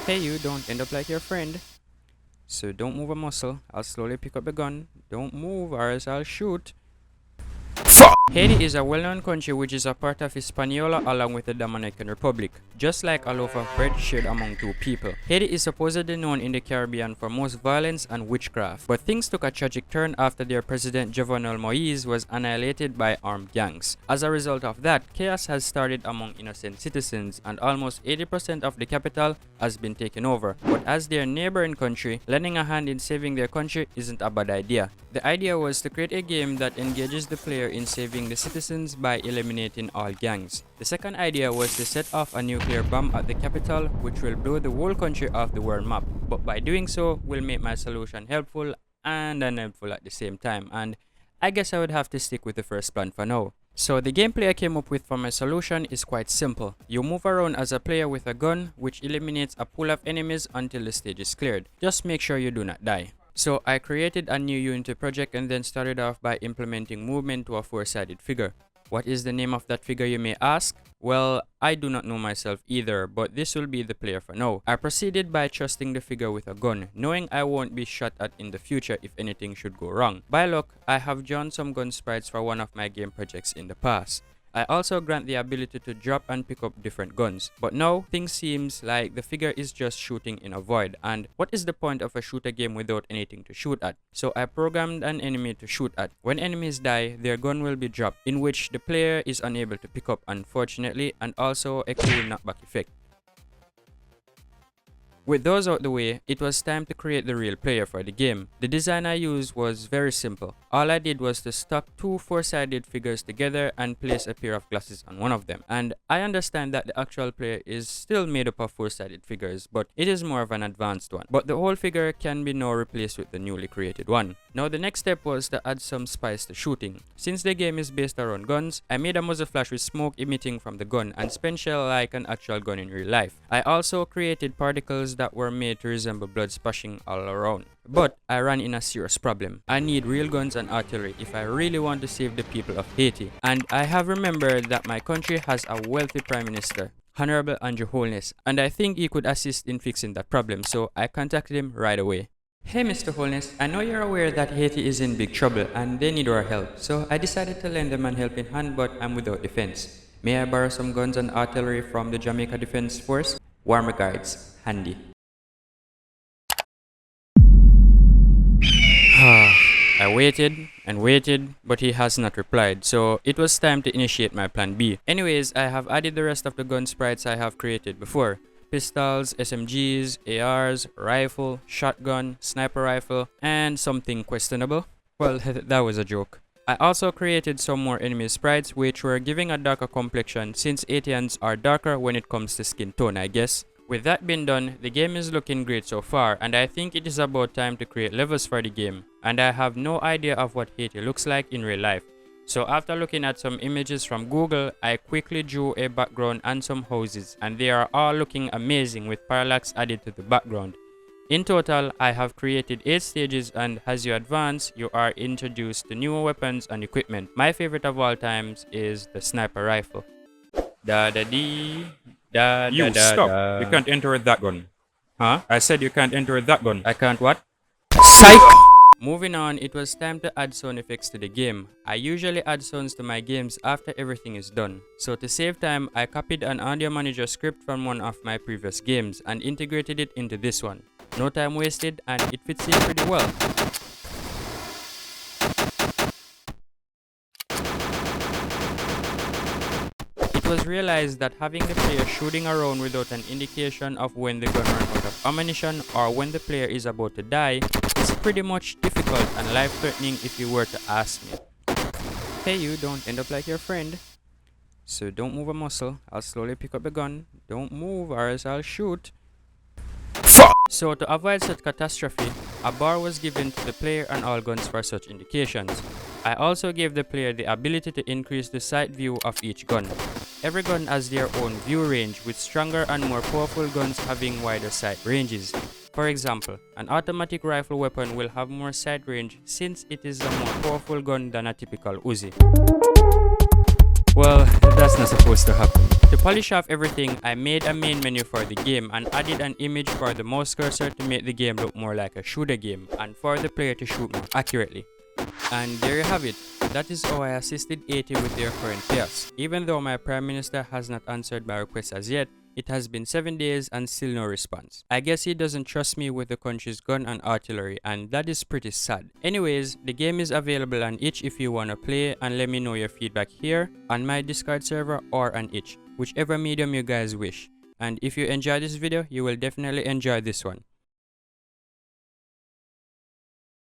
Hey, you don't end up like your friend. So don't move a muscle. I'll slowly pick up the gun. Don't move or else I'll shoot. Haiti is a well-known country which is a part of Hispaniola along with the Dominican Republic, just like a loaf of bread shared among two people. Haiti is supposedly known in the Caribbean for most violence and witchcraft, but things took a tragic turn after their president Jovenel Moise was annihilated by armed gangs. As a result of that, chaos has started among innocent citizens and almost 80% of the capital has been taken over. But as their neighboring country, lending a hand in saving their country isn't a bad idea. The idea was to create a game that engages the player in saving the citizens by eliminating all gangs. The second idea was to set off a nuclear bomb at the capital which will blow the whole country off the world map. But by doing so will make my solution helpful and unhelpful at the same time, and I guess I would have to stick with the first plan for now. So the gameplay I came up with for my solution is quite simple. You move around as a player with a gun which eliminates a pool of enemies until the stage is cleared. Just make sure you do not die. So I created a new Unity project and then started off by implementing movement to a four-sided figure. What is the name of that figure, you may ask? Well, I do not know myself either, but this will be the player for now. I proceeded by trusting the figure with a gun, knowing I won't be shot at in the future if anything should go wrong. By luck, I have drawn some gun sprites for one of my game projects in the past. I also grant the ability to drop and pick up different guns. But now, things seems like the figure is just shooting in a void. And what is the point of a shooter game without anything to shoot at? So I programmed an enemy to shoot at. When enemies die, their gun will be dropped, in which the player is unable to pick up, unfortunately, and also a cool knockback effect. With those out the way, it was time to create the real player for the game. The design I used was very simple. All I did was to stock two four-sided figures together and place a pair of glasses on one of them. And I understand that the actual player is still made up of four-sided figures, but it is more of an advanced one. But the whole figure can be now replaced with the newly created one. Now the next step was to add some spice to shooting. Since the game is based around guns, I made a muzzle flash with smoke emitting from the gun and spin shell like an actual gun in real life. I also created particles that were made to resemble blood splashing all around. But I ran in a serious problem. I need real guns and artillery if I really want to save the people of Haiti. And I have remembered that my country has a wealthy Prime Minister, Honorable Andrew Holness, and I think he could assist in fixing that problem, so I contacted him right away. Hey Mr. Holness, I know you're aware that Haiti is in big trouble and they need our help, so I decided to lend them an helping hand, but I'm without defense. May I borrow some guns and artillery from the Jamaica Defense Force? Warm regards, Handy. I waited and waited, but he has not replied, so it was time to initiate my plan B. Anyways, I have added the rest of the gun sprites I have created before. Pistols, SMGs, ARs, rifle, shotgun, sniper rifle, and something questionable. Well, that was a joke. I also created some more enemy sprites which were giving a darker complexion since Haitians are darker when it comes to skin tone, I guess. With that being done, the game is looking great so far, and I think it is about time to create levels for the game, and I have no idea of what Haiti looks like in real life. So after looking at some images from Google, I quickly drew a background and some houses, and they are all looking amazing with parallax added to the background. In total, I have created 8 stages, and as you advance, you are introduced to newer weapons and equipment. My favorite of all times is the sniper rifle. Da-da-dee. You stop. You can't enter with that gun. Huh? I said you can't enter with that gun. I can't what? Psych! Moving on, it was time to add sound effects to the game. I usually add sounds to my games after everything is done. So to save time, I copied an audio manager script from one of my previous games and integrated it into this one. No time wasted, and it fits in pretty well. It was realized that having the player shooting around without an indication of when the gun runs out of ammunition or when the player is about to die is pretty much difficult and life-threatening if you were to ask me. Hey, you don't end up like your friend. So don't move a muscle. I'll slowly pick up the gun. Don't move or else I'll shoot. So to avoid such catastrophe, a bar was given to the player and all guns for such indications. I also gave the player the ability to increase the sight view of each gun. Every gun has their own view range, with stronger and more powerful guns having wider sight ranges. For example, an automatic rifle weapon will have more sight range since it is a more powerful gun than a typical Uzi. Well, that's not supposed to happen. To polish off everything, I made a main menu for the game and added an image for the mouse cursor to make the game look more like a shooter game and for the player to shoot more accurately. And there you have it. That is how I assisted Haiti with their current chaos. Even though my Prime Minister has not answered my request as yet, it has been 7 days and still no response. I guess he doesn't trust me with the country's gun and artillery, and that is pretty sad. Anyways, the game is available on itch if you wanna play, and let me know your feedback here on my Discord server or on itch, whichever medium you guys wish. And if you enjoyed this video, you will definitely enjoy this one.